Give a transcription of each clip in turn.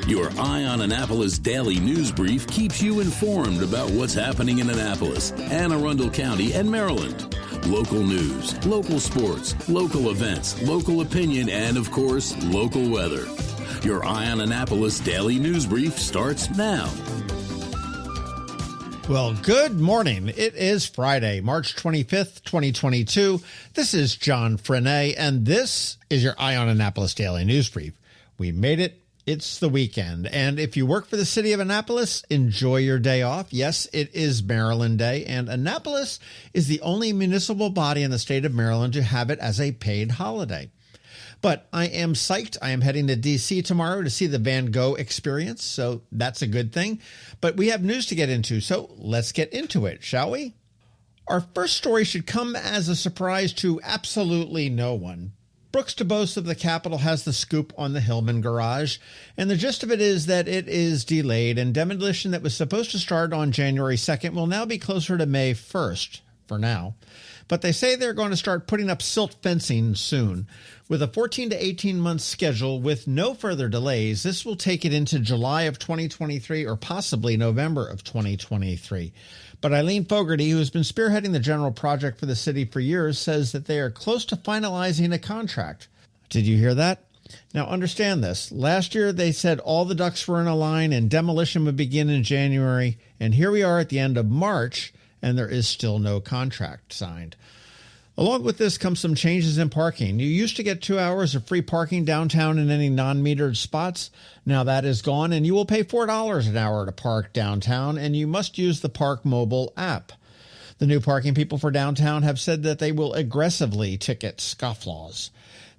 Your Eye on Annapolis daily news brief keeps you informed about what's happening in Annapolis, Anne Arundel County, and Maryland. Local news, local sports, local events, local opinion, and, of course, local weather. Your Eye on Annapolis daily news brief starts now. Well, good morning. It is Friday, March 25th, 2022. This is John Frenaye, and this is your Eye on Annapolis daily news brief. We made it. It's the weekend, and if you work for the city of Annapolis, enjoy your day off. Yes, it is Maryland Day, and Annapolis is the only municipal body in the state of Maryland to have it as a paid holiday. But I am psyched. I am heading to D.C. tomorrow to see the Van Gogh experience, so that's a good thing. But we have news to get into, so let's get into it, shall we? Our first story should come as a surprise to absolutely no one. Brooks DuBose of the Capitol has the scoop on the Hillman garage, and the gist of it is that it is delayed, and demolition that was supposed to start on January 2nd will now be closer to May 1st, for now. But they say they're going to start putting up silt fencing soon. With a 14 to 18 month schedule with no further delays, this will take it into July of 2023 or possibly November of 2023. But Eileen Fogarty, who has been spearheading the general project for the city for years, says that they are close to finalizing a contract. Did you hear that? Now understand this. Last year they said all the ducks were in a line and demolition would begin in January. And here we are at the end of March and there is still no contract signed. Along with this comes some changes in parking. You used to get 2 hours of free parking downtown in any non-metered spots. Now that is gone, and you will pay $4 an hour to park downtown, and you must use the Park Mobile app. The new parking people for downtown have said that they will aggressively ticket scofflaws.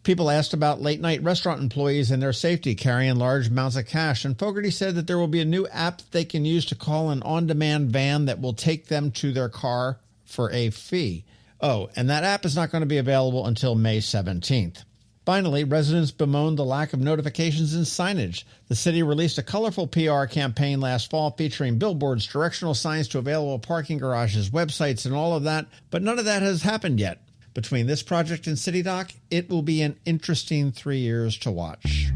People asked about late-night restaurant employees and their safety carrying large amounts of cash, and Fogarty said that there will be a new app that they can use to call an on-demand van that will take them to their car for a fee. Oh, and that app is not going to be available until May 17th. Finally, residents bemoaned the lack of notifications and signage. The city released a colorful PR campaign last fall featuring billboards, directional signs to available parking garages, websites, and all of that, but none of that has happened yet. Between this project and City Dock, it will be an interesting 3 years to watch.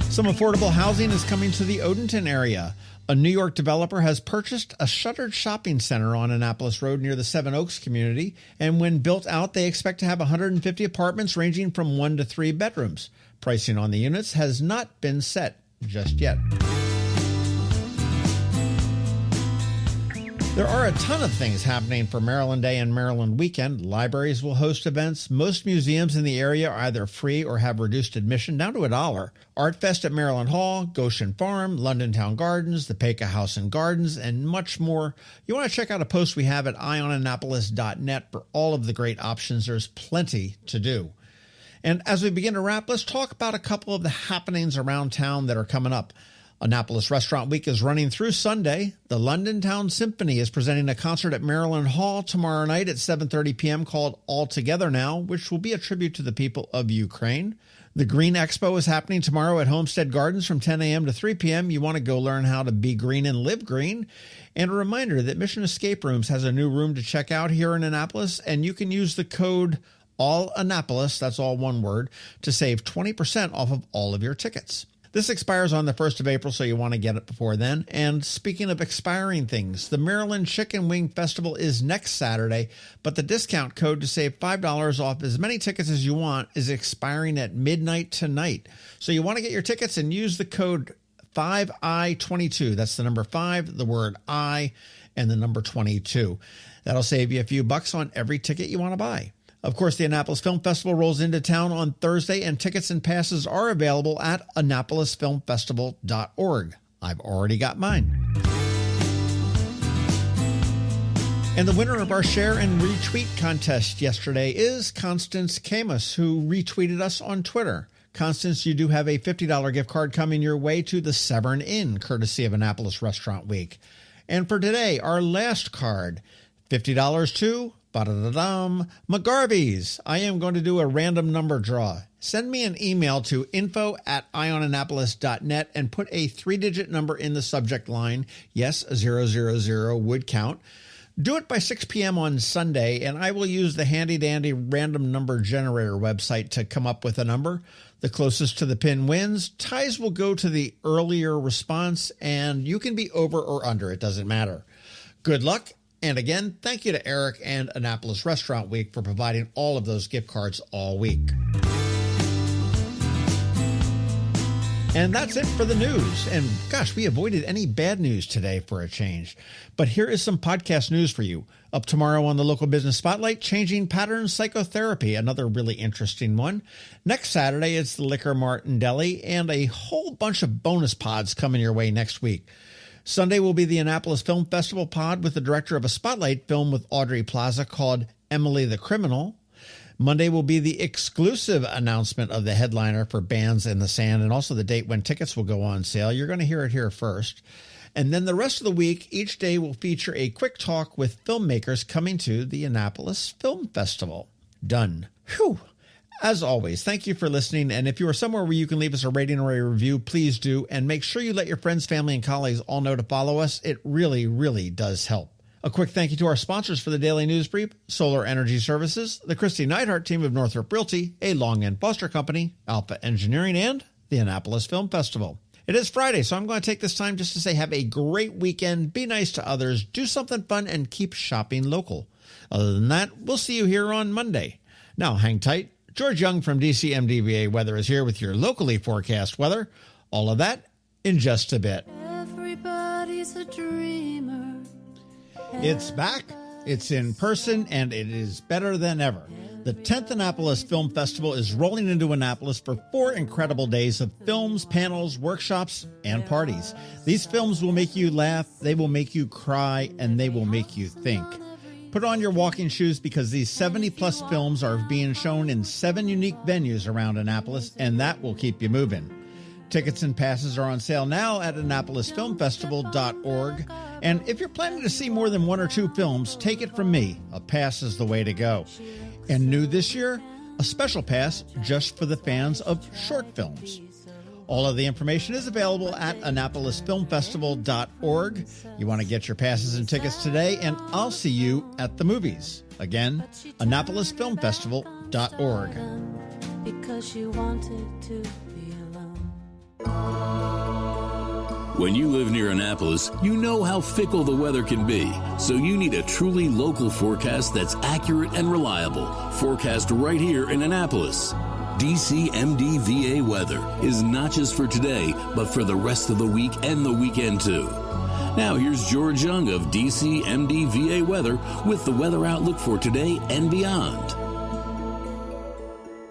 Some affordable housing is coming to the Odenton area. A New York developer has purchased a shuttered shopping center on Annapolis Road near the Seven Oaks community, and when built out, they expect to have 150 apartments ranging from 1 to 3 bedrooms. Pricing on the units has not been set just yet. There are a ton of things happening for Maryland Day and Maryland Weekend. Libraries will host events. Most museums in the area are either free or have reduced admission down to $1. Art Fest at Maryland Hall, Goshen Farm, London Town Gardens, the Pecos House and Gardens, and much more. You want to check out a post we have at eyeonannapolis.net for all of the great options. There's plenty to do. And as we begin to wrap, let's talk about a couple of the happenings around town that are coming up. Annapolis Restaurant Week is running through Sunday. The London Town Symphony is presenting a concert at Maryland Hall tomorrow night at 7:30 p.m. called All Together Now, which will be a tribute to the people of Ukraine. The Green Expo is happening tomorrow at Homestead Gardens from 10 a.m. to 3 p.m. You want to go learn how to be green and live green. And a reminder that Mission Escape Rooms has a new room to check out here in Annapolis, and you can use the code ALLANnapolis, that's all one word, to save 20% off of all of your tickets. This expires on the 1st of April, so you want to get it before then. And speaking of expiring things, the Maryland Chicken Wing Festival is next Saturday, but the discount code to save $5 off as many tickets as you want is expiring at midnight tonight. So you want to get your tickets and use the code 5I22. That's the number 5, the word I, and the number 22. That'll save you a few bucks on every ticket you want to buy. Of course, the Annapolis Film Festival rolls into town on Thursday, and tickets and passes are available at annapolisfilmfestival.org. I've already got mine. And the winner of our share and retweet contest yesterday is Constance Camus, who retweeted us on Twitter. Constance, you do have a $50 gift card coming your way to the Severn Inn, courtesy of Annapolis Restaurant Week. And for today, our last card, $50 to McGarvey's. I am going to do a random number draw. Send me an email to info@eyeonannapolis.net and put a 3-digit number in the subject line. Yes, 000 would count. Do it by 6 p.m. on Sunday, and I will use the handy-dandy random number generator website to come up with a number. The closest to the pin wins. Ties will go to the earlier response, and you can be over or under. It doesn't matter. Good luck. And again, thank you to Eric and Annapolis Restaurant Week for providing all of those gift cards all week. And that's it for the news. And gosh, we avoided any bad news today for a change. But here is some podcast news for you. Up tomorrow on the Local Business Spotlight, Changing Patterns Psychotherapy, another really interesting one. Next Saturday, it's the Liquor Mart and Deli, and a whole bunch of bonus pods coming your way next week. Sunday will be the Annapolis Film Festival pod with the director of a Spotlight film with Audrey Plaza called Emily the Criminal. Monday will be the exclusive announcement of the headliner for Bands in the Sand and also the date when tickets will go on sale. You're going to hear it here first. And then the rest of the week, each day will feature a quick talk with filmmakers coming to the Annapolis Film Festival. Done. Whew. As always, thank you for listening. And if you are somewhere where you can leave us a rating or a review, please do. And make sure you let your friends, family, and colleagues all know to follow us. It really, really does help. A quick thank you to our sponsors for the Daily News Brief, Solar Energy Services, the Kristi Neidhardt Team of Northrop Realty, a Long and Foster Company, Alpha Engineering, and the Annapolis Film Festival. It is Friday, so I'm going to take this time just to say have a great weekend, be nice to others, do something fun, and keep shopping local. Other than that, we'll see you here on Monday. Now, hang tight. George Young from DCMDVA Weather is here with your locally forecast weather. All of that in just a bit. Everybody's a dreamer. It's back, it's in person, and it is better than ever. The 10th Annapolis Film Festival is rolling into Annapolis for 4 incredible days of films, panels, workshops, and parties. These films will make you laugh, they will make you cry, and they will make you think. Put on your walking shoes because these 70-plus films are being shown in 7 unique venues around Annapolis, and that will keep you moving. Tickets and passes are on sale now at AnnapolisFilmFestival.org. And if you're planning to see more than 1 or 2 films, take it from me. A pass is the way to go. And new this year, a special pass just for the fans of short films. All of the information is available at AnnapolisFilmFestival.org. You want to get your passes and tickets today, and I'll see you at the movies. Again, AnnapolisFilmFestival.org. Because you wanted to be alone. When you live near Annapolis, you know how fickle the weather can be. So you need a truly local forecast that's accurate and reliable. Forecast right here in Annapolis. DCMDVA weather is not just for today, but for the rest of the week and the weekend too. Now here's George Young of DCMDVA weather with the weather outlook for today and beyond.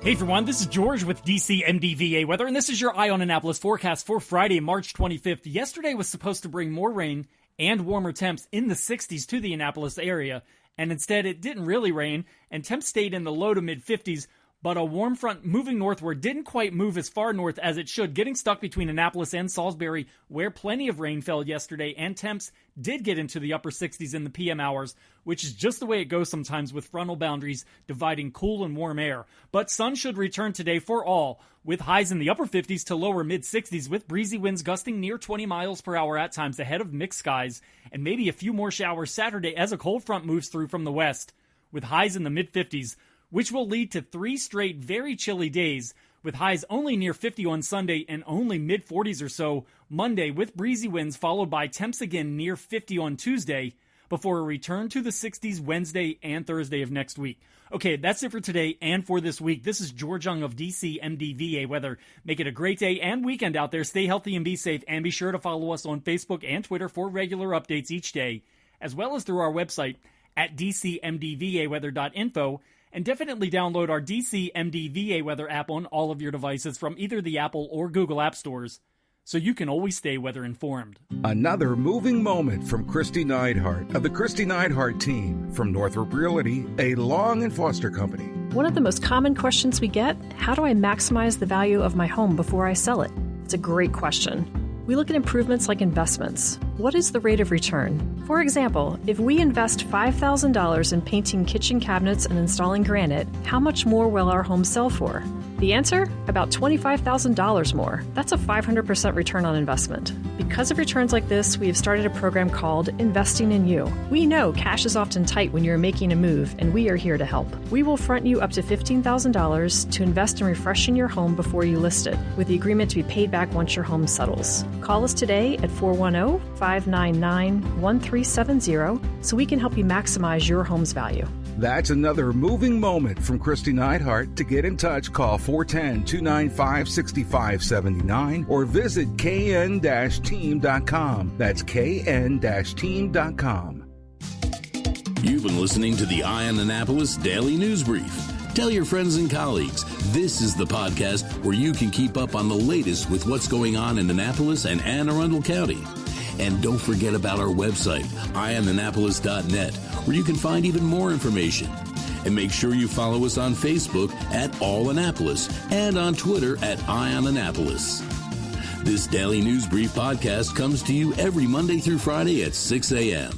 Hey everyone, this is George with DCMDVA weather, and this is your Eye on Annapolis forecast for Friday, March 25th. Yesterday was supposed to bring more rain and warmer temps in the 60s to the Annapolis area, and instead it didn't really rain, and temps stayed in the low to mid 50s. But a warm front moving northward didn't quite move as far north as it should, getting stuck between Annapolis and Salisbury, where plenty of rain fell yesterday, and temps did get into the upper 60s in the PM hours, which is just the way it goes sometimes with frontal boundaries dividing cool and warm air. But sun should return today for all, with highs in the upper 50s to lower mid 60s, with breezy winds gusting near 20 miles per hour at times ahead of mixed skies, and maybe a few more showers Saturday as a cold front moves through from the west, with highs in the mid 50s. Which will lead to 3 straight very chilly days, with highs only near 50 on Sunday and only mid-40s or so Monday, with breezy winds followed by temps again near 50 on Tuesday, before a return to the 60s Wednesday and Thursday of next week. Okay, that's it for today and for this week. This is George Young of DCMDVA Weather. Make it a great day and weekend out there. Stay healthy and be safe, and be sure to follow us on Facebook and Twitter for regular updates each day, as well as through our website at dcmdvaweather.info. And definitely download our DCMDVA Weather app on all of your devices from either the Apple or Google App Stores, so you can always stay weather informed. Another moving moment from Kristi Neidhardt of the Kristi Neidhardt Team from Northrop Realty, a Long and Foster Company. One of the most common questions we get, how do I maximize the value of my home before I sell it? It's a great question. We look at improvements like investments. what is the rate of return? For example, if we invest $5,000 in painting kitchen cabinets and installing granite, how much more will our home sell for? The answer? About $25,000 more. That's a 500% return on investment. Because of returns like this, we have started a program called Investing in You. We know cash is often tight when you're making a move, and we are here to help. We will front you up to $15,000 to invest in refreshing your home before you list it, with the agreement to be paid back once your home settles. Call us today at 410-599-1370 so we can help you maximize your home's value. That's another moving moment from Kristi Neidhardt. To get in touch, call 410-295-6579 or visit kn-team.com. That's kn-team.com. You've been listening to the Eye on Annapolis Daily News Brief. Tell your friends and colleagues, this is the podcast where you can keep up on the latest with what's going on in Annapolis and Anne Arundel County. And don't forget about our website, eyeonannapolis.net, where you can find even more information. And make sure you follow us on Facebook at All Annapolis and on Twitter at Eye on Annapolis. This Daily News Brief podcast comes to you every Monday through Friday at 6 a.m.